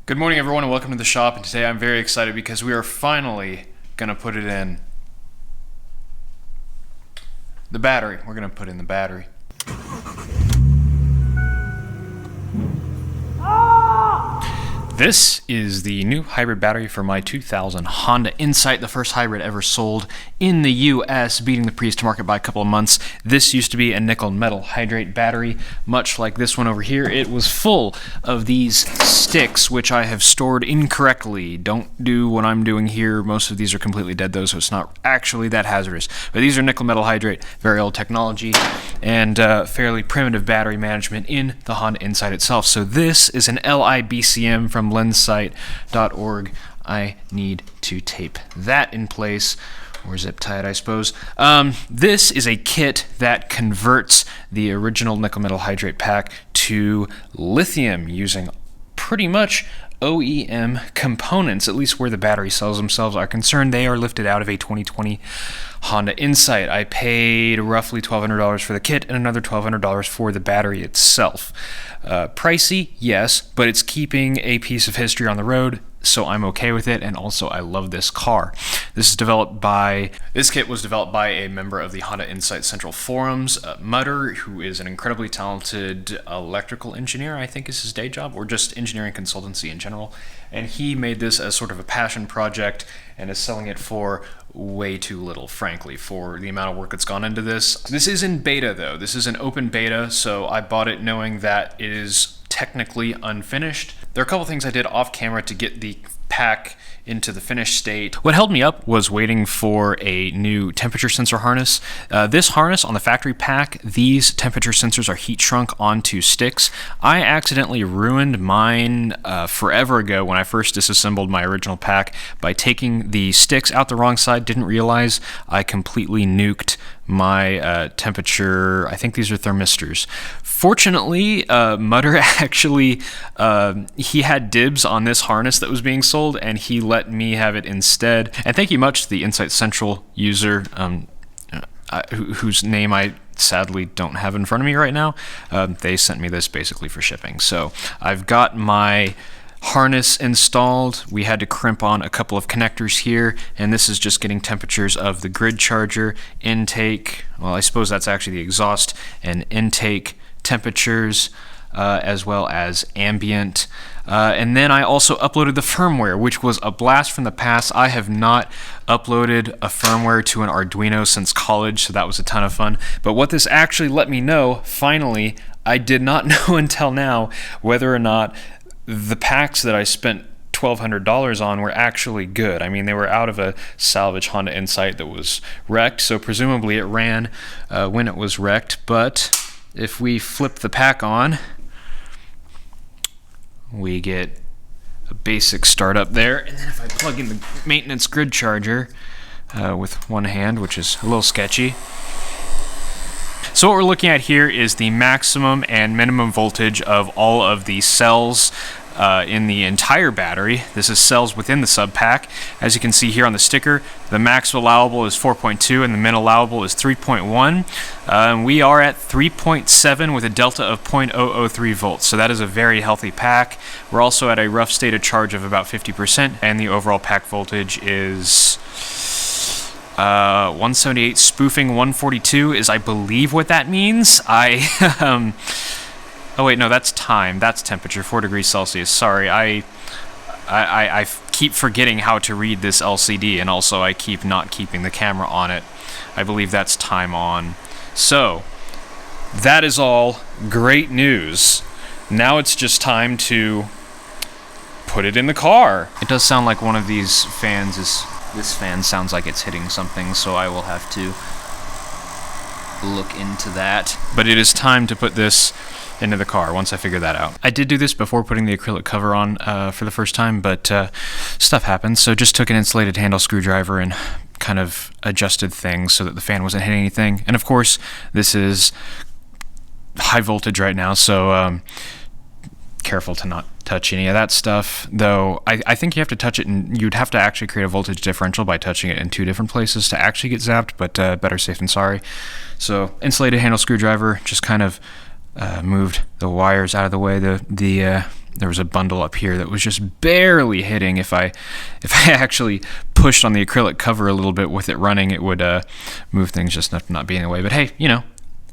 Good morning, everyone, and welcome to the shop. And today I'm very excited because we are finally going to put it in the battery. We're going to put in the battery. This is the new hybrid battery for my 2000 Honda Insight, the first hybrid ever sold in the US, beating the Prius to market by a couple of months. This used to be a nickel metal hydrate battery, much like this one over here. It was full of these sticks, which I have stored incorrectly. Don't do what I'm doing here. Most of these are completely dead, though, so it's not actually that hazardous. But these are nickel metal hydrate, very old technology, and fairly primitive battery management in the Honda Insight itself. So this is an LIBCM from lenssite.org. I need to tape that in place, or zip tie it, I suppose. This is a kit that converts the original nickel metal hydrate pack to lithium using pretty much OEM components, at least where the battery cells themselves are concerned. They are lifted out of a 2020 Honda Insight. I paid roughly $1,200 for the kit and another $1,200 for the battery itself. Pricey, yes, but it's keeping a piece of history on the road, so I'm okay with it, and also I love this car. This kit was developed by a member of the Honda Insight Central Forums, Mutter, who is an incredibly talented electrical engineer, I think is his day job, or just engineering consultancy in general, and he made this as sort of a passion project and is selling it for way too little, frankly, for the amount of work that's gone into this. This is in beta, though. This is an open beta, so I bought it knowing that it is technically unfinished. There are a couple things I did off camera to get the pack into the finished state. What held me up was waiting for a new temperature sensor harness. This harness on the factory pack, these temperature sensors are heat shrunk onto sticks. I accidentally ruined mine forever ago when I first disassembled my original pack by taking the sticks out the wrong side. Didn't realize I completely nuked my temperature. I think these are thermistors. Fortunately, Mutter actually, he had dibs on this harness that was being sold, and he let me have it instead. And thank you much to the Insight Central user, whose name I sadly don't have in front of me right now. They sent me this basically for shipping. So I've got my harness installed. We had to crimp on a couple of connectors here, and this is just getting temperatures of the grid charger, intake, well, I suppose that's actually the exhaust, and intake temperatures, as well as ambient. And then I also uploaded the firmware, which was a blast from the past. I have not uploaded a firmware to an Arduino since college, so that was a ton of fun. But what this actually let me know, finally, I did not know until now whether or not the packs that I spent $1,200 on were actually good. I mean, they were out of a salvage Honda Insight that was wrecked, so presumably it ran when it was wrecked. But if we flip the pack on, we get a basic startup there, and then if I plug in the maintenance grid charger with one hand, which is a little sketchy. So what we're looking at here is the maximum and minimum voltage of all of the cells in the entire battery. This is cells within the sub pack. As you can see here on the sticker, the max allowable is 4.2 and the min allowable is 3.1. We are at 3.7 with a delta of 0.003 volts, so that is a very healthy pack. We're also at a rough state of charge of about 50%, and the overall pack voltage is 178. Spoofing 142 is, I believe, what that means. Oh wait, no, that's time. That's temperature, 4 degrees Celsius. Sorry, I keep forgetting how to read this LCD, and also I keep not keeping the camera on it. I believe that's time on. So, that is all great news. Now it's just time to put it in the car. It does sound like one of these fans is... This fan sounds like it's hitting something, so I will have to look into that. But it is time to put this into the car once I figure that out. I did do this before putting the acrylic cover on for the first time, but stuff happens, so just took an insulated handle screwdriver and kind of adjusted things so that the fan wasn't hitting anything. And of course, this is high voltage right now, so careful to not touch any of that stuff, though I think you have to touch it, and you'd have to actually create a voltage differential by touching it in 2 different places to actually get zapped, but better safe than sorry. So insulated handle screwdriver, just kind of moved the wires out of the way. The there was a bundle up here that was just barely hitting. If I actually pushed on the acrylic cover a little bit with it running, it would move things just enough to not be in the way. But hey, you know,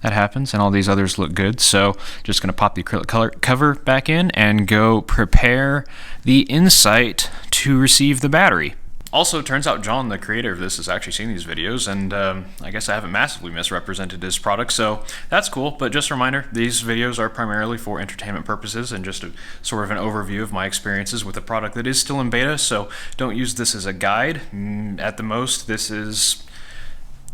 that happens, and all these others look good. So just going to pop the acrylic cover back in and go prepare the Insight to receive the battery. Also, it turns out John, the creator of this, has actually seen these videos, and I guess I haven't massively misrepresented his product, so that's cool. But just a reminder, these videos are primarily for entertainment purposes and just a sort of an overview of my experiences with a product that is still in beta, so don't use this as a guide. At the most, this is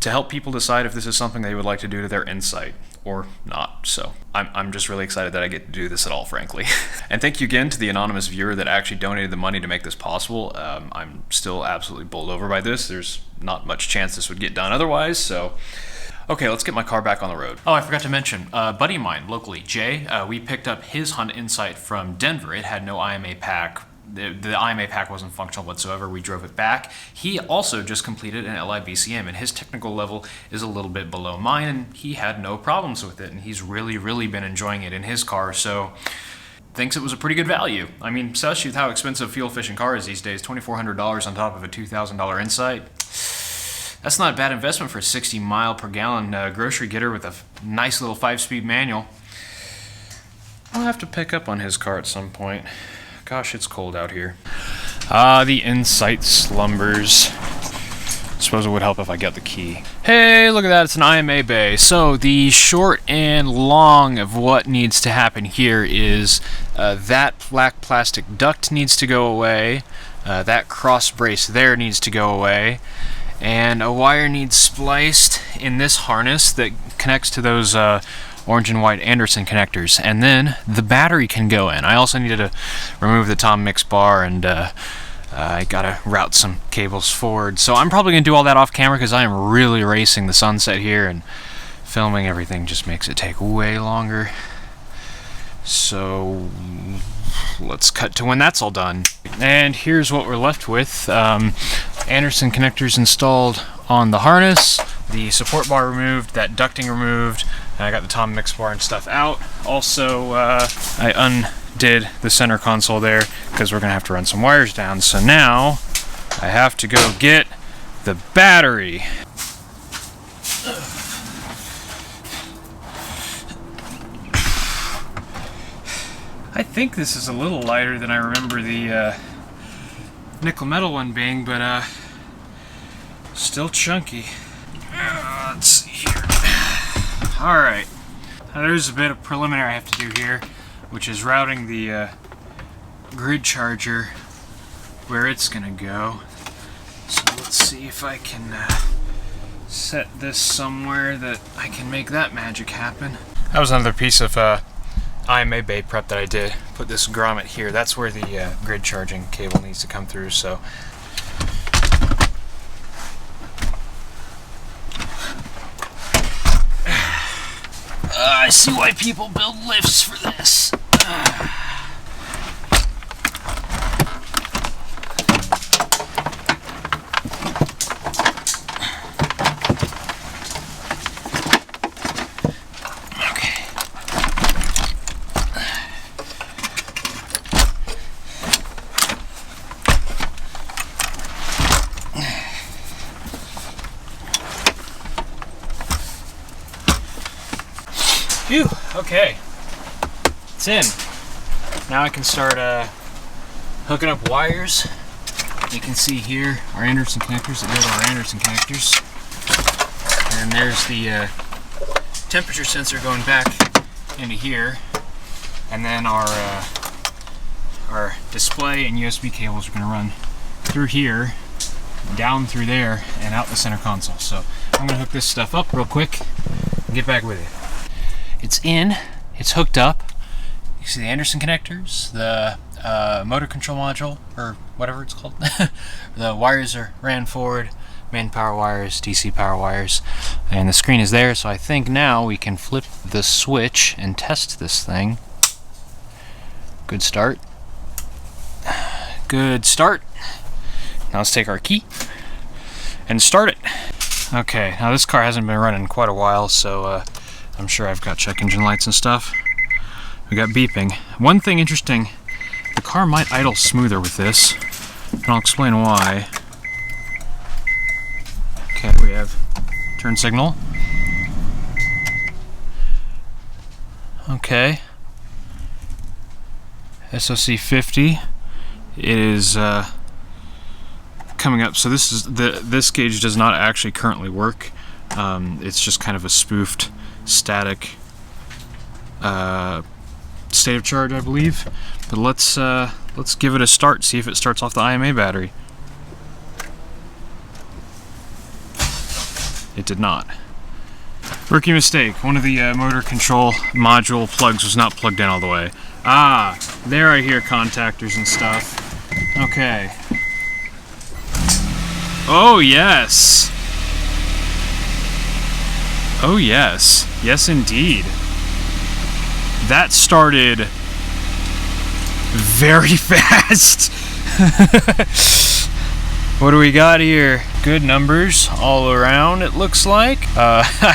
to help people decide if this is something they would like to do to their Insight or not. So I'm just really excited that I get to do this at all, frankly. And thank you again to the anonymous viewer that actually donated the money to make this possible. I'm still absolutely bowled over by this. There's not much chance this would get done otherwise, so okay, let's get my car back on the road. Oh, I forgot to mention, a buddy of mine locally, Jay, we picked up his Honda Insight from Denver. It had no IMA pack. The IMA pack wasn't functional whatsoever. We drove it back. He also just completed an LIBCM, and his technical level is a little bit below mine, and he had no problems with it, and he's really been enjoying it in his car, so thinks it was a pretty good value. I mean, especially with how expensive fuel-efficient car is these days, $2,400 on top of a $2,000 Insight. That's not a bad investment for a 60 mile per gallon grocery getter with a nice little 5-speed manual. I'll have to pick up on his car at some point. Gosh, it's cold out here. The Insight slumbers. Suppose it would help if I got the key. Hey, look at that, it's an IMA bay. So the short and long of what needs to happen here is that black plastic duct needs to go away, that cross brace there needs to go away, and a wire needs spliced in this harness that connects to those orange and white Anderson connectors, and then the battery can go in. I also needed to remove the Tom Mix bar, and I gotta route some cables forward. So I'm probably gonna do all that off camera because I am really racing the sunset here, and filming everything just makes it take way longer. So let's cut to when that's all done. And here's what we're left with. Anderson connectors installed on the harness, the support bar removed, that ducting removed, and I got the Tom Mix bar and stuff out. Also, I undid the center console there because we're gonna have to run some wires down. So now I have to go get the battery. I think this is a little lighter than I remember the nickel metal one being, but still chunky. Let's see here. Alright, now there's a bit of preliminary I have to do here, which is routing the grid charger where it's gonna go. So let's see if I can set this somewhere that I can make that magic happen. That was another piece of IMA bay prep that I did. Put this grommet here. That's where the grid charging cable needs to come through. So I see why people build lifts for this. Phew, okay, it's in. Now I can start hooking up wires. You can see here our Anderson connectors that go to our Anderson connectors. And there's the temperature sensor going back into here. And then our display and USB cables are going to run through here, down through there, and out the center console. So I'm going to hook this stuff up real quick and get back with you. It's in, it's hooked up. You see the Anderson connectors, the motor control module, or whatever it's called. The wires are ran forward, main power wires, DC power wires, and the screen is there. So I think now we can flip the switch and test this thing. Good start. Good start. Now let's take our key and start it. Okay, now this car hasn't been running quite a while, so I'm sure I've got check engine lights and stuff. We got beeping. One thing interesting car might idle smoother with this, and I'll explain why. Okay, we have turn signal. Okay. SOC 50. It is coming up. So this gauge does not actually currently work. It's just kind of a spoofed static state of charge, I believe. But let's give it a start. See if it starts off the IMA battery. It did not. Rookie mistake. One of the motor control module plugs was not plugged in all the way. Ah, there I hear contactors and stuff. Okay. Oh, yes. Oh, yes. Yes, indeed. That started very fast. What do we got here? Good numbers all around, it looks like.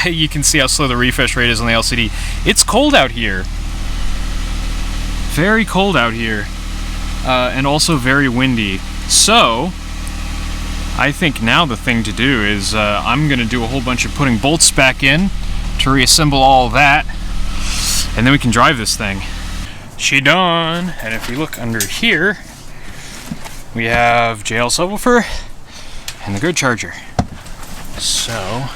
You can see how slow the refresh rate is on the LCD. It's cold out here. Very cold out here. And also very windy. So, I think now the thing to do is I'm going to do a whole bunch of putting bolts back in to reassemble all that. And then we can drive this thing. She done. And if we look under here, we have JL subwoofer and the grid charger. So,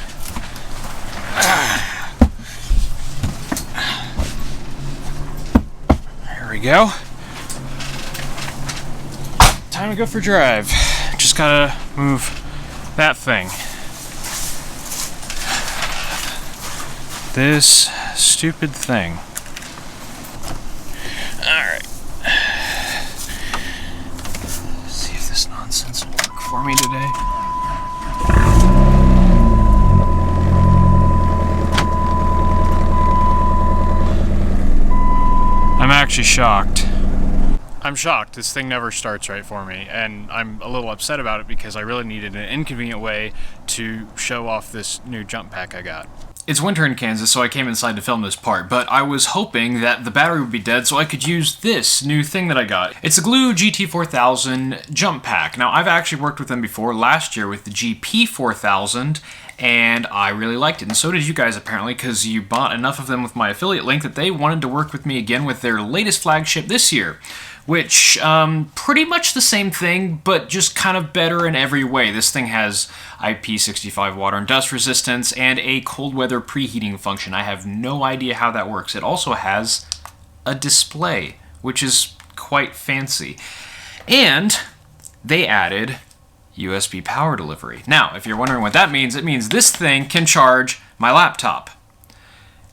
here we go. Time to go for a drive. Just gotta move that thing. This stupid thing. Alright. See if this nonsense will work for me today. I'm actually shocked. I'm shocked. This thing never starts right for me, and I'm a little upset about it because I really needed an inconvenient way to show off this new jump pack I got. It's winter in Kansas, so I came inside to film this part, but I was hoping that the battery would be dead so I could use this new thing that I got. It's a Gooloo GT4000 jump pack. Now, I've actually worked with them before last year with the GP4000, and I really liked it, and so did you guys apparently, because you bought enough of them with my affiliate link that they wanted to work with me again with their latest flagship this year. Which, pretty much the same thing, but just kind of better in every way. This thing has IP65 water and dust resistance and a cold weather preheating function. I have no idea how that works. It also has a display, which is quite fancy. And they added USB power delivery. Now, if you're wondering what that means, it means this thing can charge my laptop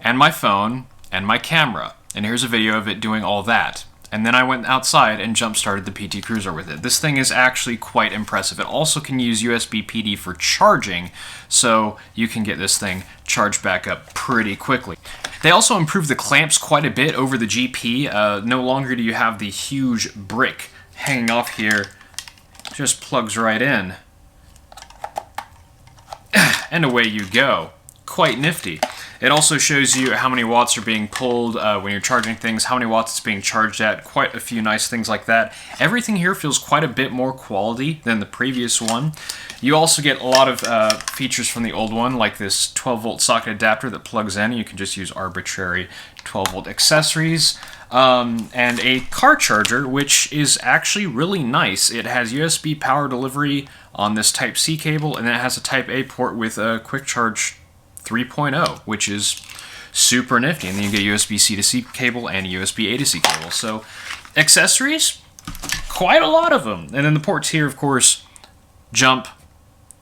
and my phone and my camera. And here's a video of it doing all that. And then I went outside and jump-started the PT Cruiser with it. This thing is actually quite impressive. It also can use USB PD for charging, so you can get this thing charged back up pretty quickly. They also improved the clamps quite a bit over the GP. No longer do you have the huge brick hanging off here. Just plugs right in. And away you go. Quite nifty. It also shows you how many watts are being pulled when you're charging things, how many watts it's being charged at, quite a few nice things like that. Everything here feels quite a bit more quality than the previous one. You also get a lot of features from the old one, like this 12-volt socket adapter that plugs in. You can just use arbitrary 12-volt accessories. And a car charger, which is actually really nice. It has USB power delivery on this Type-C cable, and then it has a Type-A port with a quick charge 3.0, which is super nifty. And then you get USB-C to C cable and USB-A to C cable. So, accessories, quite a lot of them. And then the ports here, of course, jump,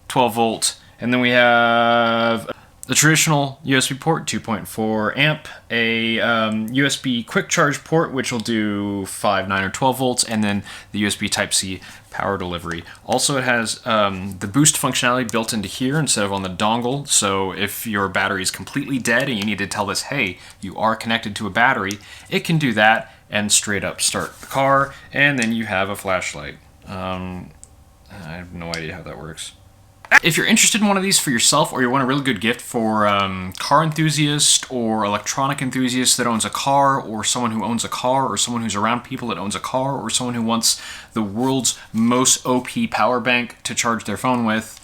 12 volt, and then we have the traditional USB port, 2.4 amp, a USB quick charge port, which will do 5, 9, or 12 volts, and then the USB Type-C power delivery. Also, it has the boost functionality built into here instead of on the dongle, so if your battery is completely dead and you need to tell this, hey, you are connected to a battery, it can do that and straight up start the car, and then you have a flashlight. I have no idea how that works. If you're interested in one of these for yourself, or you want a really good gift for car enthusiast or electronic enthusiast that owns a car, or someone who owns a car, or someone who's around people that owns a car, or someone who wants the world's most OP power bank to charge their phone with,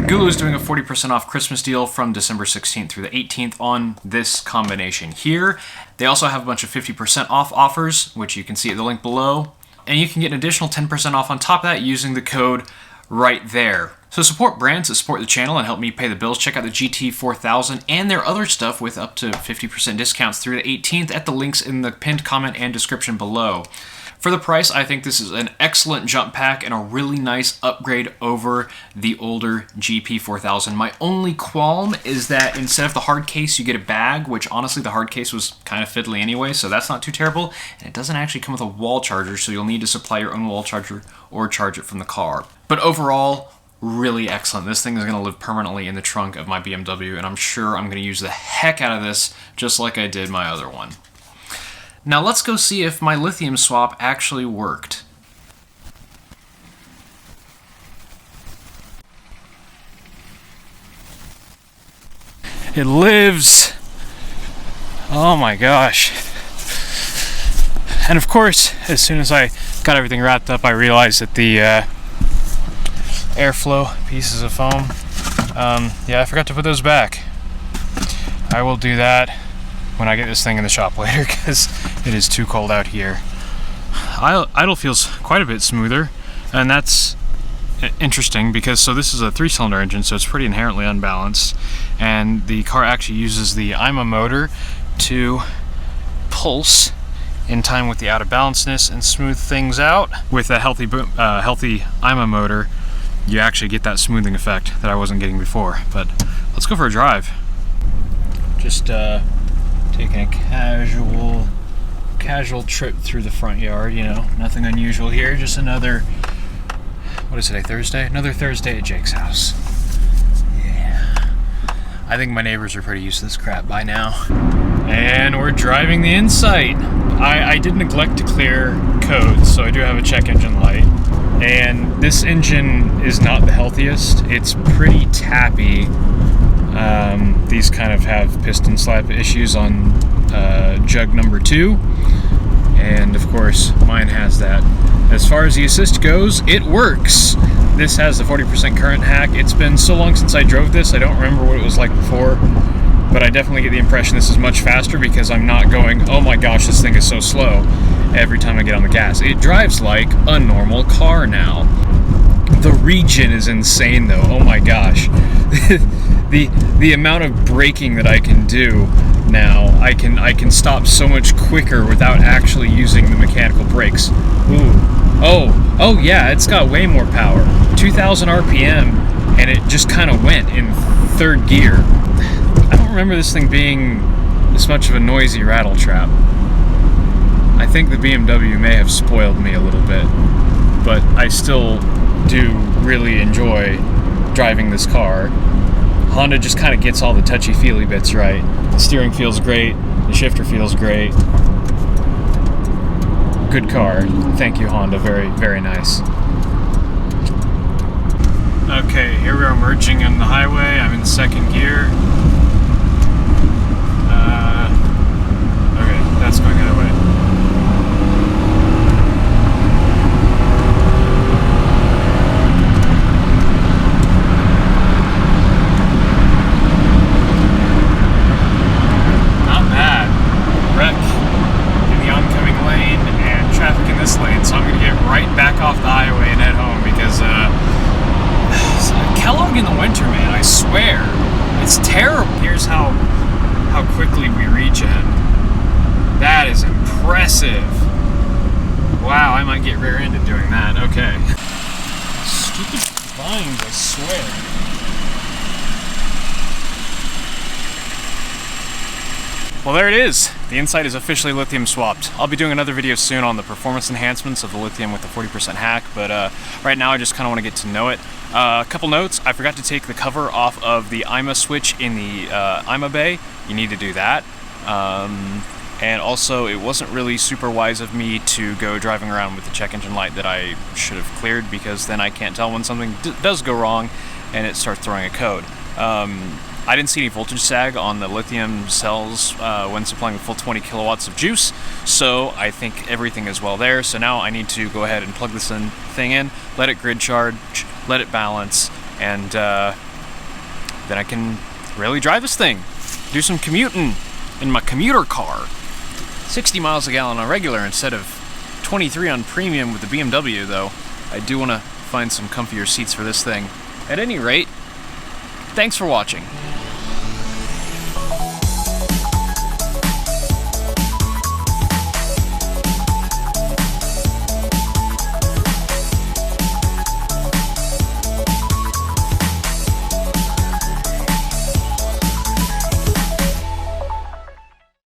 Gooloo is doing a 40% off Christmas deal from December 16th through the 18th on this combination here. They also have a bunch of 50% off offers, which you can see at the link below. And you can get an additional 10% off on top of that using the code right there. So support brands that support the channel and help me pay the bills. Check out the GT4000 and their other stuff with up to 50% discounts through the 18th at the links in the pinned comment and description below. For the price, I think this is an excellent jump pack and a really nice upgrade over the older GP4000. My only qualm is that instead of the hard case, you get a bag, which honestly the hard case was kind of fiddly anyway, so that's not too terrible. And it doesn't actually come with a wall charger, so you'll need to supply your own wall charger or charge it from the car. But overall, really excellent. This thing is going to live permanently in the trunk of my BMW, and I'm sure I'm going to use the heck out of this just like I did my other one. Now let's go see if my lithium swap actually worked. It lives! Oh my gosh. And of course, as soon as I got everything wrapped up, I realized that the airflow pieces of foam, yeah, I forgot to put those back. I will do that when I get this thing in the shop later, because it is too cold out here. Idle feels quite a bit smoother, and that's interesting because this is a 3-cylinder engine, so it's pretty inherently unbalanced, and the car actually uses the IMA motor to pulse in time with the out of balanceness and smooth things out. With a healthy IMA motor, you actually get that smoothing effect that I wasn't getting before. But let's go for a drive. Just taking a casual trip through the front yard, you know, nothing unusual here, just another, what is today, Thursday? Another Thursday at Jake's house. Yeah. I think my neighbors are pretty used to this crap by now. And we're driving the Insight. I did neglect to clear codes, so I do have a check engine light. And this engine is not the healthiest. It's pretty tappy. These kind of have piston slap issues on jug number 2, and of course mine has that. As far as the assist goes, it works. This has the 40% current hack. It's been so long since I drove this, I don't remember what it was like before, but I definitely get the impression this is much faster because I'm not going, oh my gosh, this thing is so slow every time I get on the gas. It drives like a normal car now. The regen is insane though, oh my gosh. The amount of braking that I can do now, I can stop so much quicker without actually using the mechanical brakes. Ooh. Oh yeah, it's got way more power. 2,000 RPM, and it just kind of went in 3rd gear. I don't remember this thing being this much of a noisy rattle trap. I think the BMW may have spoiled me a little bit, but I still do really enjoy driving this car. Honda just kind of gets all the touchy-feely bits right. The steering feels great, the shifter feels great. Good car. Thank you, Honda. Very, very nice. Okay, here we are merging on the highway. I'm in 2nd gear. Okay, that's going the other way. In the winter, man, I swear, it's terrible. Here's how quickly we regen. That is impressive. Wow, I might get rear-ended doing that. Okay. Stupid vines, I swear. Well, there it is. The Insight is officially lithium swapped. I'll be doing another video soon on the performance enhancements of the lithium with the 40% hack, but right now I just kind of want to get to know it. A couple notes: I forgot to take the cover off of the IMA switch in the IMA bay. You need to do that. And also, it wasn't really super wise of me to go driving around with the check engine light that I should have cleared, because then I can't tell when something does go wrong and it starts throwing a code. I didn't see any voltage sag on the lithium cells when supplying a full 20 kilowatts of juice, so I think everything is well there. So now I need to go ahead and plug this thing in, let it grid charge, let it balance, and then I can really drive this thing. Do some commuting in my commuter car. 60 miles a gallon on regular instead of 23 on premium with the BMW, though. I do want to find some comfier seats for this thing. At any rate, thanks for watching.